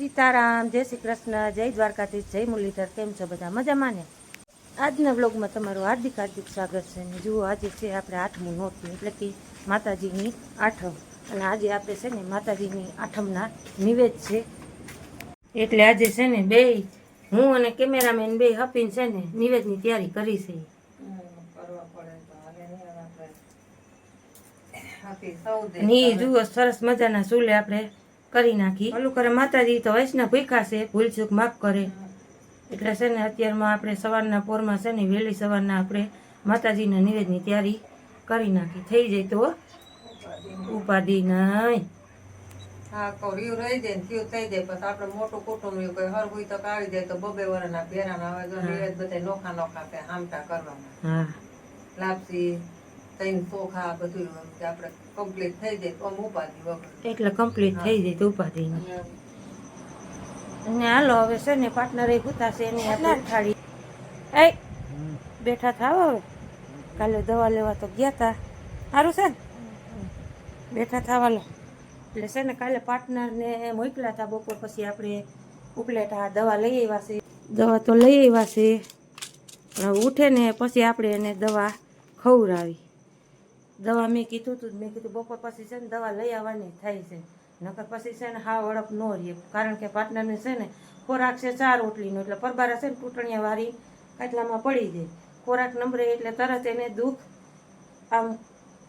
સીતારામ, જય શ્રી કૃષ્ણ, જય દ્વારકાધીશ, જય મુરલીધર. કેમ છો બધા? મજામાં ને? આજના વ્લોગમાં તમારું હાર્દિક હાર્દિક સ્વાગત છે. ને જુઓ, આજે છે આપણે 8મું નોરતું, એટલે કે માતાજીની આઠમ. અને આજે આપણે છે ને માતાજીની આઠમના નિવેદ છે. એટલે આજે છે ને બે હું અને કેમેરામેન બે હપીને છે ને નિવેદની તૈયારી કરી છે. ની જુઓ, સરસ મજાના ચૂલે આપણે કરી નાખી. ઓલું કરે માતાજી તો વૈષ્ણવ ભૂખ્યા છે, ભૂલ ચૂક માફ કરે. એટલે છે ને અત્યારમાં આપણે સવારના પોરમાં છે ને વહેલી સવારના આપણે માતાજીના નિવેદની તૈયારી કરી નાખી. થઈ જાય તો ઉપાધિ નહીં. હા, રહ્યું રહી જાય ને થયું થઈ જાય. પછી આપણે મોટું કુટુંબ રહ્યું, કોઈ હર હોય તો આવી જાય તો બબે વરના ભેરાના આવે જો નિવેદ બધા નોખા નોખા કે આમટા કરવાના. હા, લાપસી તૈન ચોખા બધું આપણે કમ્પ્લીટ થઈ જાય તો ઉપાધિ વગર. એટલે કમ્પ્લીટ થઈ જાય તો ઉપાધિ નહીં. અને હાલો હવે છે ને પાર્ટનર ભૂતા છે એને આપણે ઉઠાડી. એ બેઠા થાવ હવે. કાલે દવા લેવા તો ગયા તા. સારું છે ને? બેઠા થવા. એટલે છે ને કાલે પાર્ટનરને મોકલ્યા હતા. બપોર પછી આપણે ઉપલેટા દવા લઈ આવ્યા છે. દવા તો લઈ આવ્યા છે. ઉઠે ને પછી આપણે એને દવા ખવડાવી. દવા મેં કીધું હતું, મેં કીધું બપોર પછી છે ને દવા લઈ આવવાની થાય છે. નકર પછી છે ને હા વળપ ન રહીએ. કારણ કે પાર્ટનરને છે ને ખોરાક છે 4 રોટલીનો, એટલે પરબારા છે ને ટૂંટણીયા વાળી ખાટલામાં પડી જાય. ખોરાક નંબરે એટલે તરત એને દુઃખ આમ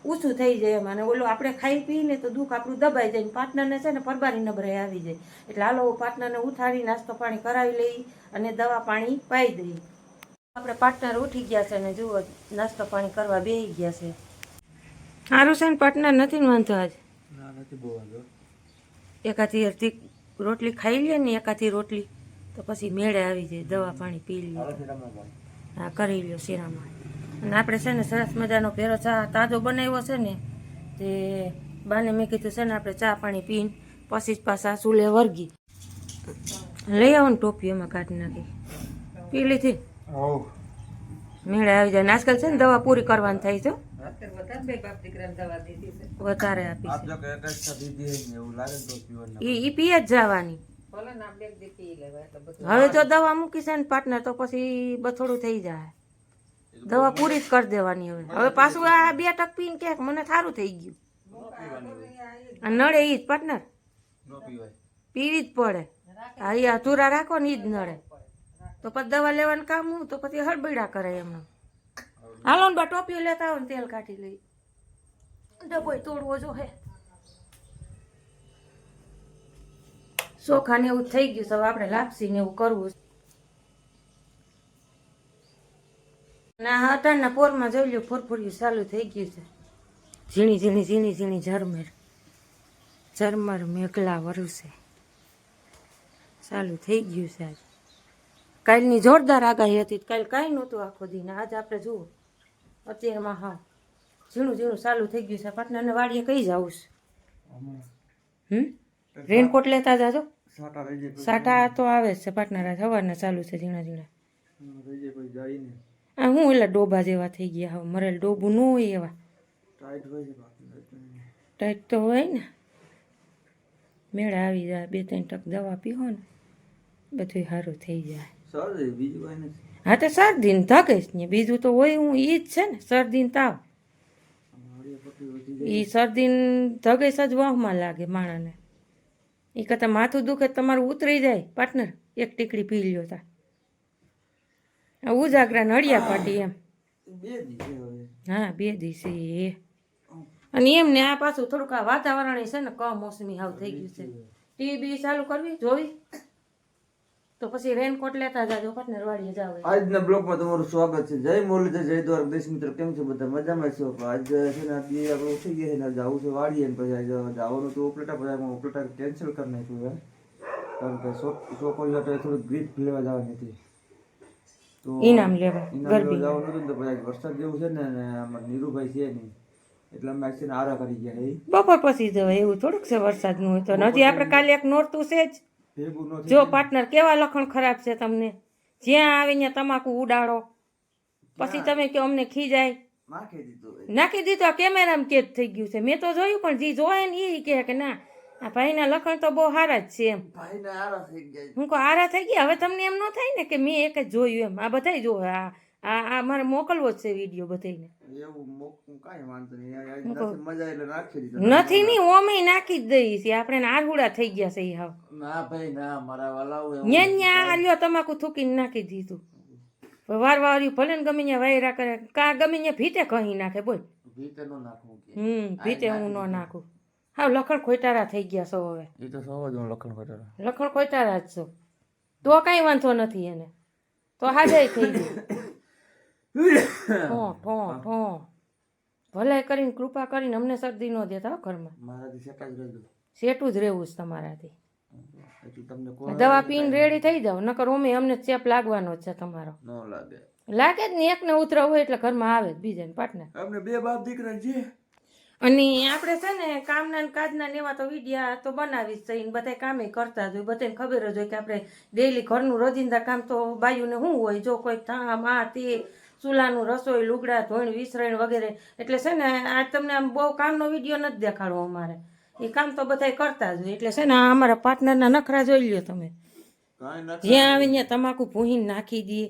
ઓછું થઈ જાય એમ. અને ઓલું આપણે ખાઈ પીને તો દુઃખ આપણું દબાઈ જાય. પાર્ટનરને છે ને પરબારી નંબરે આવી જાય. એટલે હાલો પાર્ટનરને ઉઠાડી નાસ્તો પાણી કરાવી લઈ અને દવા પાણી પાઈ દઈએ. આપણે પાર્ટનર ઉઠી ગયા છે ને જુઓ નાસ્તો પાણી કરવા બેસી ગયા છે. સારું છે ને પાર્ટનર? નથી ને વાંધો આજ? એકાથી રોટલી ખાઈ લે ને એકાથી રોટલી તો પછી મેળે આવી જાય. દવા પાણી પી લે. હા, કરી લ્યો શિરામાં. અને આપણે છે ને સરસ મજાનો ભેરો ચા તાજો બનાવ્યો છે ને તે બાને મેં કીધું છે ને આપણે ચા પાણી પીને પછી જ પાછા ચૂલે વર્ગી. લઈ આવો ને ટોપી એમાં કાઢી નાખી. પી લીધી? મેળે આવી જાય. આજકાલ છે ને દવા પૂરી કરવાની થાય છે. વધારે આપી ઈ પીએ જ જવાની. હવે જો દવા મૂકી છે ને પાર્ટનર તો પછી બથોડું થઈ જાય. દવા પૂરી જ કરી દેવાની. હવે પાછું આ 2 ટક પીને કે મને સારું થઈ ગયું. નડે ઈ જ પાર્ટનર, પીવી જ પડે. હા, એ અધૂરા રાખો ને ઈ જ નડે. તો પછી દવા લેવાનું કામ હું તો પછી હળબડા કરે એમને. હાલો ને બા ટોપીઓ લેતા આવો ને તેલ કાઢી લઈ. ડબ્બો તોડવો જો હે. ચોખા ને એવું થઈ ગયું. હવે આપણે લાપસી ને એવું કરવું. ના અટાણના પોરમાં જોઈ લ્યો ફૂરફૂર્યું ચાલુ થઈ ગયું છે. ઝીણી ઝીણી ઝીણી ઝીણી ઝરમર ઝરમર મેઘલા વરસે ચાલુ થઈ ગયું છે. આજ કાલની જોરદાર આગાહી હતી. કાલ કાંઈ નહોતું આખો દી. ને આજે આપણે જુઓ અત્યારમાં હા ઝીણું ઝીણું ચાલુ થઈ ગયું છે. પાર્ટનરને વાડીએ કઈ જવું છે? રેનકોટ લેતા જાજો. સાટા તો આવે છે પાર્ટનર. આજ સવારના ચાલુ છે ઝીણા ઝીણા. આ હું એટલે ડોબા જેવા થઈ ગયા. હવે મરેલ ડોબું ન હોય એવા. ટાઈટ તો હોય ને. મેળા આવી જાય. 2-3 ટક દવા પીવો ને બધું સારું થઈ જાય. હા તો શરદી ને ધગે ને બીજું તો હોય હું ઈ જ છે ને. શરદી ને તાવ. એ શરદી ધગે જ વાહમાં લાગે માણસને. એ કરતાં માથું દુખે તમારું ઉતરી જાય પાર્ટનર. એક ટીકડી પી લ્યો તા ઉજાગરા નડિયા પાટી એમ. હા, 2 દિવસે એ. અને એમને આ પાછું થોડુંક આ વાતાવરણ છે ને કમોસમી હાવ થઈ ગયું છે. ટીવી ચાલુ કરવી જોવી તો પછી રેનકોટ લેતા જાજો પાર્ટનર વાડીએ જાવ. આજના બ્લોગમાં તમારું સ્વાગત છે. જય મુરલીધર, જય દ્વારકાધીશ. મિત્રો કેમ છો બધા? મજામાં છો? આજ છે ને આજે આપણે ઉઠી ગયા ને જવું છે વાડીએ ને પછી જવાનું તો ઉપલેટા. પછી ઉપલેટા કેન્સલ કરી નાખ્યું કારણ કે છોકરીઓ થોડીક ગ્રીફ લેવા જવાની હતી. તો ઇનામ લેવા જવાનું હતું તો પછી વરસાદ જેવું છે ને અમારા નીરુભાઈ છે નહીં એટલે અમે છે ને આરા કરી ગયા. બપોર પછી જવાય એવું થોડુંક છે વરસાદનું હોય તો. હજી આપણે કાલે એક નોરતું છે જ. જો પાર્ટનર કેવા લખણ ખરાબ છે તમને. જ્યાં આવે ત્યાં તમાકુ ઉડાડો પછી તમે કે અમને ખીજાય. નાખી દીધું. કેમેરામાં કેદ થઈ ગયું છે. મેં તો જોયું પણ જે જોવાય ને એ કહે કે ના આ ભાઈના લખણ તો બહુ સારા જ છે એમ. ભાઈને આરા થઈ ગયા હું કહું આરા થઈ ગયા. હવે તમને એમ ન થાય ને કે મેં એક જ જોયું એમ. આ બધાય જોવે. આ મારે મોકલવો જ છે વિડીયો બધાને. એવું મોકું કાંઈ વાંધો નહીં આજ નથી મજા એટલે નાખી દીધો નથી નહીં ઓમે નાખી જ દઈ છે. આપણે આરહુડા થઈ ગયા છે ઈ હાવ. ના ભાઈ ના મારા વાલાઓ ન્યા લ્યો તમાકુ થૂકીને નાખી દીધું. વારવાર્યું ભલે ને ગમે ત્યાં વાયરા કરે કાં ગમે ત્યાં ભીતે કહી નાખે બોલ. ભીતે નો નાખવું કે ભીતે હું ન નાખું. હાવ લખણ ખોટારા થઈ ગયા છો હવે. એ તો સૌ જ લખણ ખોટારા લખણ ખોટારા જ છો તો કાંઈ વાંધો નથી એને. તો હાજર થઈ ગયું. ઠો ઠો ઠો ભલે કરીને કૃપા કરીને અમને શરદી ન દેતા હો ઘરમાં. મારાથી સેટા જ રહેજો સેટું જ રહેવું છે તમારાથી. હજી તમને કોઈ દવા પીને રેડી થઈ જાવ નકર અમને ચેપ લાગવાનો જ છે તમારો. ન લાગે લાગે જ ને એકને ઉતરાવ હોય એટલે ઘરમાં આવે જ બીજાને પાટને. અમને બે બાપ દીકરા છે અને આપણે છે ને કામના ને કાજના ને એવા તો વિડિયા તો બનાવી જ છે બધા કામે કરતા જ હોય. બધાને ખબર જ હોય કે આપણે ડેઈલી ઘરનું રોજિંદા કામ તો બાયુને શું હોય જો કોઈ ઠામ આ તે ચૂલાનું રસોઈ લુગડા ધોઈને વિસરાણ વગેરે. એટલે છે ને આ તમને આમ બહુ કામનો વિડીયો નથી દેખાડવો અમારે. એ કામ તો બધાય કરતા જ હોય. એટલે છે ને આ અમારા પાર્ટનરના નખરા જોઈ લ્યો તમે. કાંઈ નથી જ્યાં આવે ત્યાં તમાકુ ભૂહીને નાખી દઈએ.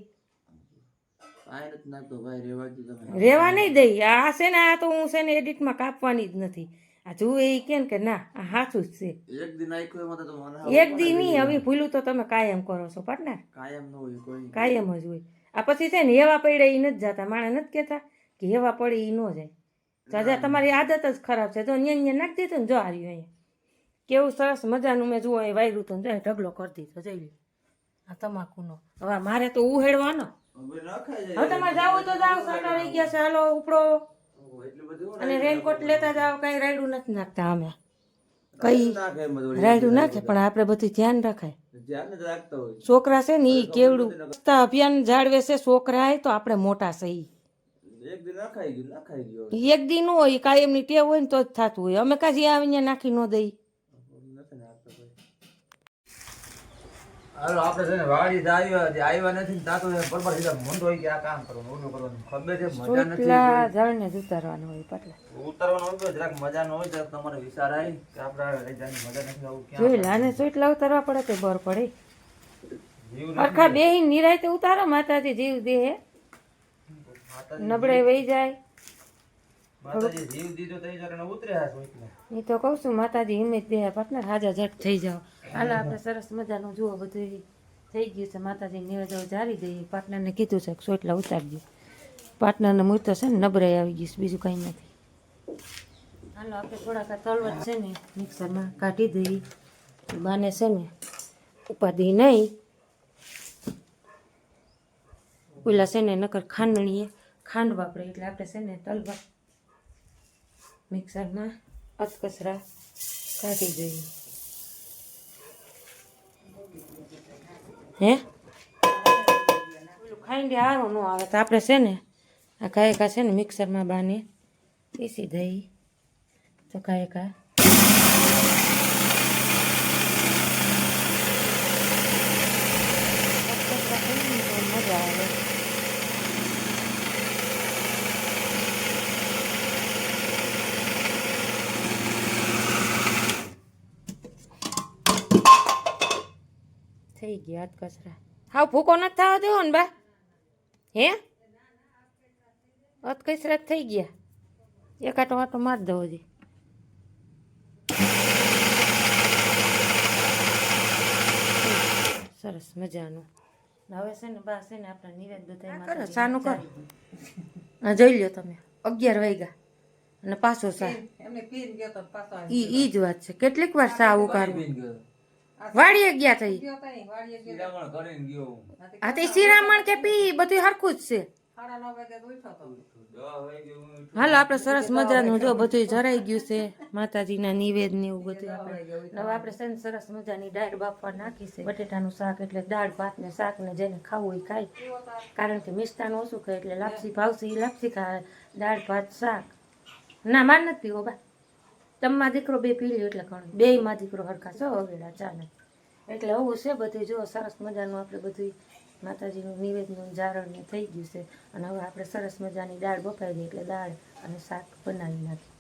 કાંઈ નથી નાખતો ભાઈ રેવા દો તમે રેવા નહીં દઈ. આ છે ને આ તો હું છે ને એડિટમાં કાપવાની જ નથી. આ જુએ એ કે ના આ સાચું જ છે. એક દિન નાખ્યો એમાં તો મને એક દી નહીં હવે ભૂલું તો તમે કાયમ કરો છો પાર્ટનર. કાયમ ન હોય કોઈ કાયમ જ હોય. આ પછી છે ને હેવા પડે એ નથી જતા. માણે નથી કહેતા કે હેવા પડે એ ન જાય. જાજા તમારી આદત જ ખરાબ છે. જો ન્યા નાખી દીધું ને જો આવ્યું અહીંયા કેવું સરસ મજાનું મેં જુઓ અહીં વાયરું હતું ને ઢગલો કરી દીધો જઈ લ્યો આ તમાકુનો. હવે મારે તો ઉહેડવાનો. હવે નખાઈ જાય હવે તમારે જાવ તો જાવ સાટા રહી ગયા છે હાલો ઉપડો. એટલું બધું અને રેનકોટ લેતા જાવ કઈ રાયડું નથી નાખતા અમે. કઈ નાખે એમ બધું રાયડું નાખે પણ આપણે બધું ધ્યાન રખાય. ધ્યાન જ રાખતા હોય છોકરા છે ને એ કેવડું અભિયાન જાળવે છે છોકરા તો આપણે મોટા છે ઈ. એક દિન નખાઈ ગયો એક દી નો હોય કાયમની ટેવ હોય ને તો જ થતું હોય. અમે કાજી આવીને નાખી ન દઈ. હાલો આપણે છે ને વાડી આવ્યા નથી ને તાતો બરોબર સીધા મોંડો હોય કે આ કામ કરવાનું ઓલું કરવાનું ખબર છે મજા નથી એટલા જળને જ ઉતારવાનું હોય પટલા. ઉતારવાનું હોય જરાક મજા ન હોય તો તમારે વિચાર આવી કે આપણે લઈ જવાની મજા નથી આવું ક્યાં જોઈ લાને સોટલા ઉતારવા પડે તો બર પડે. જીવ અરખા બેહી નિરાયતે ઉતારો માતાજી જીવ દે નબળે વહી જાય. માતાજી જીવ દીધો તો એ જરા ઉતરે આ સોચને એ તો કહું છું માતાજી હિંમત દે પાર્ટનર હાજા ઝટ થઈ જાઓ. હાલો આપણે સરસ મજાનું જુઓ બધું થઈ ગયું છે. માતાજી નિવેદન જારી દઈએ. પાર્ટનરને કીધું છે કે સોટલા ઉતારજો. પાર્ટનરને મૂળ તો છે ને નબળાઈ આવી ગઈ છે બીજું કંઈ નથી. હાલો આપણે થોડાક તલવટ છે ને મિક્સરમાં કાઢી દઈએ. બાને છે ને ઉપાધિ નહીં ઓલા છે ને નકર ખાંડણીએ ખાંડ વાપરે એટલે આપણે છે ને તલવટ મિક્સરમાં અધકચરા કાઢી દઈએ. હે પેલું ખાંડી હારો ન આવે તો આપણે છે ને આ કાયકા છે ને મિક્સરમાં બાને પીસી દઈએ તો કાયકા મજા આવે. થઈ ગયા હાથ કચરા. હાવ ભૂકો નથી થવા દેવો ને બા. હે હાથ કચરા થઈ ગયા. એક આટો આટો મારી દો હજી. સરસ મજાનું. હવે છે ને બા છે ને આપણા નિવેદ બધા સાનું કરો. હા જોઈ લ્યો તમે 11 વાગ્યા અને પાછો સા એમને પીન ગયો તો પાછો ઈ જ વાત છે. કેટલીક વાર સા ઉકાળવું વાડીએ ગયા થઈ. ગયો તઈ વાડીએ ગયો કરીને ગયો આ તે શિરામણ કે પી બધું હરખું જ છે. 9:30 વાગે તો ઉઠ્યો તો હાલો આપણે સરસ મજાનું જો બધું જરાઈ ગયું છે. માતાજીના નિવેદ ને એવું બધું આપણે હવે આપણે છે ને સરસ મજાની દાળ બાફવા નાખી છે. બટેટાનું શાક એટલે દાળ ભાત ને શાક ને જેને ખાવું એ ખાય. કારણ કે મિષ્ટાન ઓછું ખાય એટલે લાપસી ભાવશે એ લાપસી ખાય. દાળ ભાત શાક ના માર નથી પીવો બા. તમારા દીકરો બે પી લ્યો એટલે ઘણું. બેયમાં દીકરો હરખા છો અવેડા ચાલે એટલે આવું છે બધું. જો સરસ મજાનું આપણે બધું માતાજીનું નિવેદનું જાળવણી થઈ ગયું છે. અને હવે આપણે સરસ મજાની દાળ બફાઈ ગઈ એટલે દાળ અને શાક બનાવી નાખીએ.